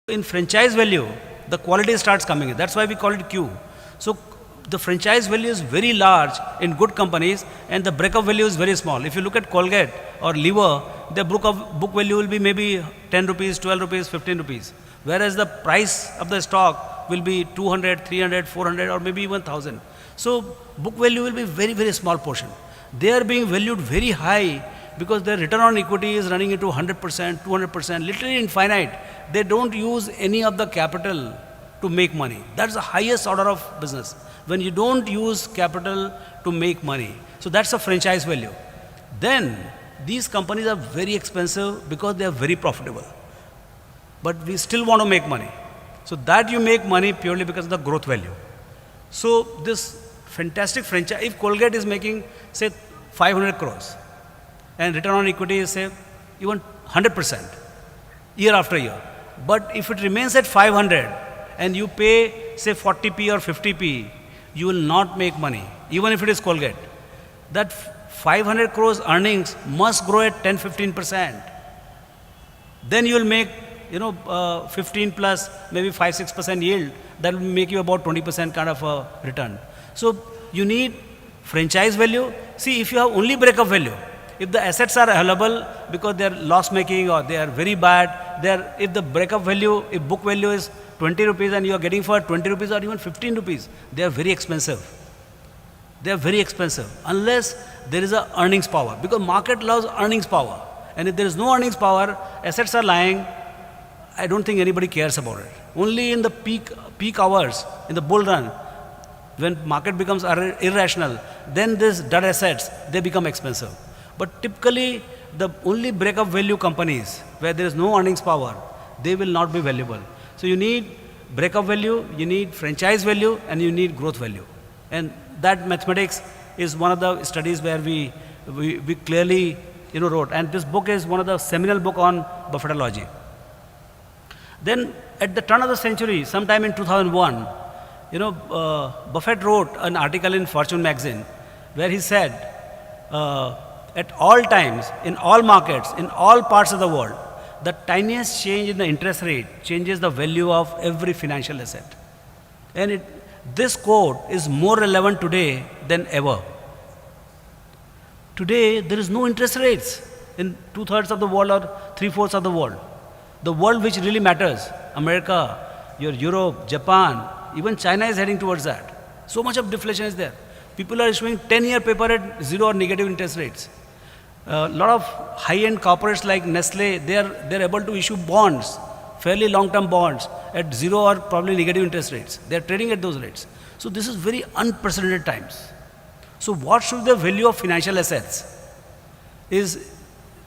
In franchise value, the quality starts coming in. That's why we call it Q. So the franchise value is very large in good companies and the breakup value is very small. If you look at Colgate or Lever, their book value will be maybe 10 rupees, 12 rupees, 15 rupees. Whereas the price of the stock will be 200, 300, 400 or maybe even 1000. So book value will be very, very small portion. They are being valued very high because their return on equity is running into 100%, 200%, literally infinite. They don't use any of the capital to make money. That's the highest order of business. When you don't use capital to make money. So that's a franchise value. Then these companies are very expensive because they are very profitable. But we still want to make money. So that you make money purely because of the growth value. So this fantastic franchise, if Colgate is making say 500 crores and return on equity is say even 100% year after year. But if it remains at 500 and you pay say 40p or 50p, you will not make money, even if it is Colgate. That 500 crores earnings must grow at 10-15%. Then you will make 15 plus maybe 5-6% yield. That will make you about 20% kind of a return. So you need franchise value. See, if you have only breakup value, if the assets are available because they are loss making or they are very bad, if the breakup value, if book value is 20 rupees and you are getting for 20 rupees or even 15 rupees, they are very expensive. They are very expensive unless there is a earnings power, because market loves earnings power. And if there is no earnings power, assets are lying, I don't think anybody cares about it. Only in the peak hours, in the bull run, when market becomes irrational, then these dead assets, they become expensive. But typically, the only breakup value companies where there is no earnings power, they will not be valuable. So you need breakup value, you need franchise value, and you need growth value. And that mathematics is one of the studies where we clearly wrote. And this book is one of the seminal book on Buffettology. Then at the turn of the century, sometime in 2001, Buffett wrote an article in Fortune magazine where he said, at all times, in all markets, in all parts of the world, the tiniest change in the interest rate changes the value of every financial asset. And this quote is more relevant today than ever. Today, there is no interest rates in 2/3 of the world or 3/4 of the world. The world which really matters, America, Europe, Japan, even China is heading towards that. So much of deflation is there. People are issuing 10-year paper at 0 or negative interest rates. A lot of high-end corporates like Nestle, they're able to issue bonds, fairly long-term bonds at 0 or probably negative interest rates. They're trading at those rates. So this is very unprecedented times. So what should be the value of financial assets?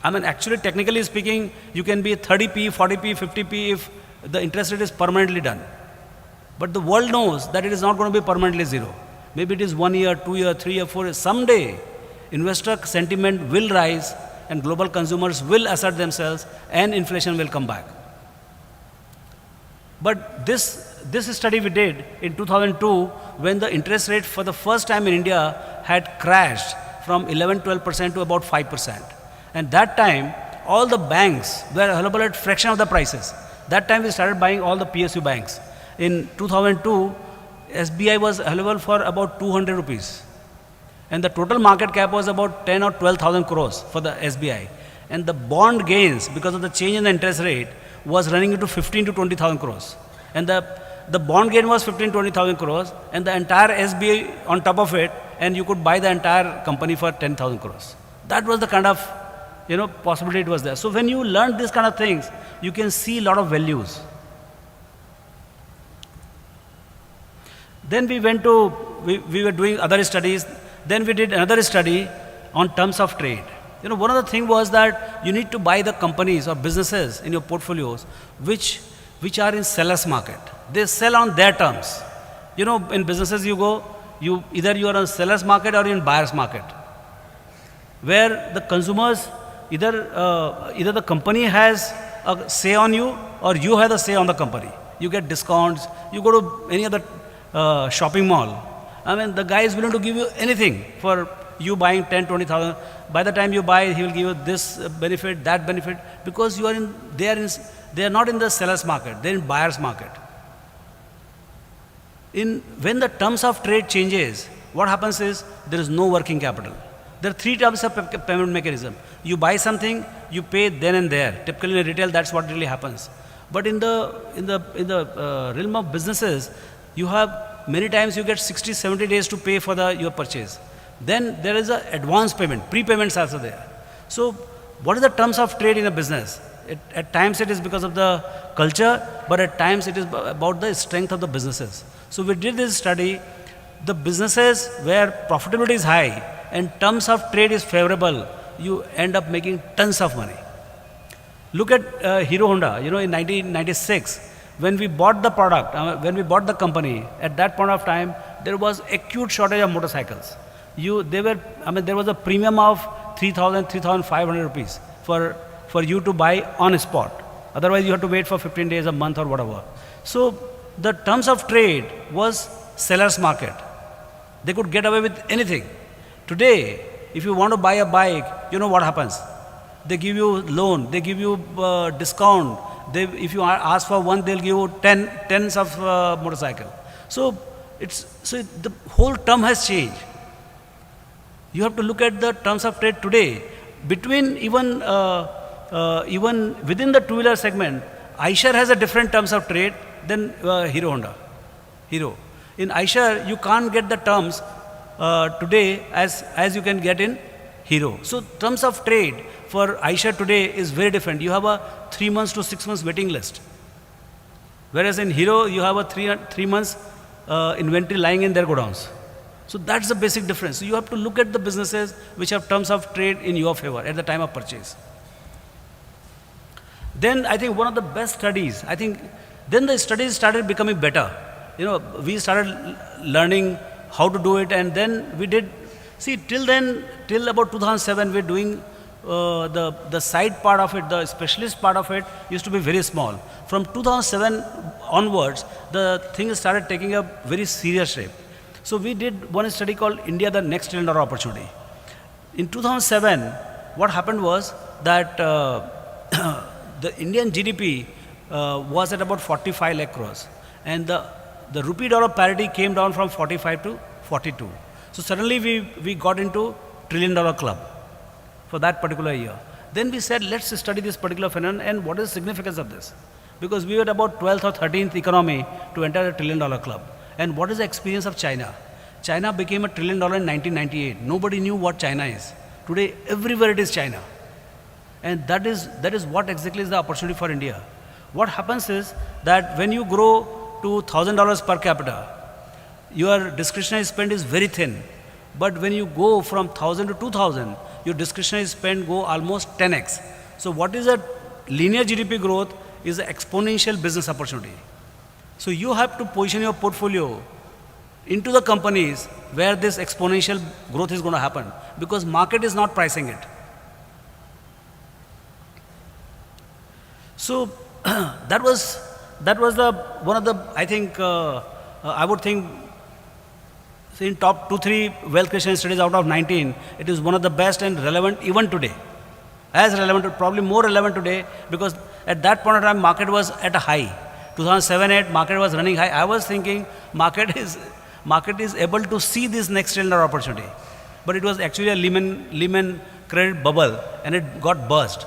Actually technically speaking, you can be 30p, 40p, 50p if the interest rate is permanently done. But the world knows that it is not going to be permanently 0. Maybe it is 1 year, 2 year, 3 year, 4 years. Someday, investor sentiment will rise and global consumers will assert themselves and inflation will come back. But this study we did in 2002, when the interest rate for the first time in India had crashed from 11-12% to about 5%. And that time, all the banks were available at fraction of the prices. That time we started buying all the PSU banks. In 2002, SBI was available for about 200 rupees. And the total market cap was about 10 or 12,000 crores for the SBI. And the bond gains, because of the change in the interest rate, was running into 15 to 20,000 crores. And the bond gain was 15-20,000 crores, and the entire SBI on top of it, and you could buy the entire company for 10,000 crores. That was the kind of possibility it was there. So when you learn these kind of things, you can see a lot of values. Then we were doing other studies. Then we did another study on terms of trade. One of the things was that you need to buy the companies or businesses in your portfolios which are in seller's market. They sell on their terms. In businesses either you are on seller's market or in buyer's market, where the consumers, either the company has a say on you or you have a say on the company. You get discounts. You go to any other shopping mall. The guy is willing to give you anything for you buying 10, 20,000. By the time you buy, he will give you this benefit, that benefit, because they are in they are not in the seller's market, they're in buyer's market. When the terms of trade changes, what happens is there is no working capital. There are three types of payment mechanism. You buy something, you pay then and there. Typically in retail, that's what really happens. But in the realm of businesses, you have many times you get 60, 70 days to pay for your purchase. Then there is an advance payment, prepayments also there. So what is the terms of trade in a business? At times it is because of the culture, but at times it is about the strength of the businesses. So we did this study. The businesses where profitability is high and terms of trade is favorable, you end up making tons of money. Look at Hero Honda. In 1996, when we bought the product, when we bought the company, at that point of time, there was acute shortage of motorcycles. There was a premium of 3,000, 3,500 rupees for you to buy on spot. Otherwise, you have to wait for 15 days, a month, or whatever. So the terms of trade was seller's market. They could get away with anything. Today, if you want to buy a bike, you know what happens? They give you loan, they give you discount. If you ask for one, they'll give you tens of motorcycle. So the whole term has changed. You have to look at the terms of trade today. Between even within the two-wheeler segment, Eicher has a different terms of trade than Hero Honda. In Eicher, you can't get the terms today as you can get in Hero. So terms of trade for Eicher today is very different. You have a 3 months to 6 months waiting list. Whereas in Hero, you have a 3 months inventory lying in their godowns. So that's the basic difference. So you have to look at the businesses which have terms of trade in your favor at the time of purchase. Then I think one of the best studies, then the studies started becoming better. We started learning how to do it, and then we did, till about 2007, we're doing the side part of it, the specialist part of it used to be very small. From 2007 onwards, the thing started taking a very serious shape. So we did one study called India, the Next $1 Trillion Opportunity. In 2007, what happened was that the Indian GDP was at about 45 lakh crores, and the rupee dollar parity came down from 45 to 42. So suddenly we got into $1 trillion club for that particular year. Then we said, let's study this particular phenomenon and what is the significance of this? Because we were about 12th or 13th economy to enter a $1 trillion club. And what is the experience of China? China became a $1 trillion in 1998. Nobody knew what China is. Today, everywhere it is China. And that is what exactly is the opportunity for India. What happens is that when you grow to $1,000 per capita, your discretionary spend is very thin. But when you go from 1,000 to 2,000, your discretionary spend go almost 10x. So what is a linear GDP growth is an exponential business opportunity. So you have to position your portfolio into the companies where this exponential growth is going to happen, because market is not pricing it. So that was the one of the, I would think in top 2-3 wealth creation studies out of 19, it is one of the best and relevant even today. As relevant, probably more relevant today, because at that point of time market was at a high. 2007-8 market was running high. I was thinking market is able to see this next $1 trillion opportunity, but it was actually a Lehman credit bubble, and it got burst.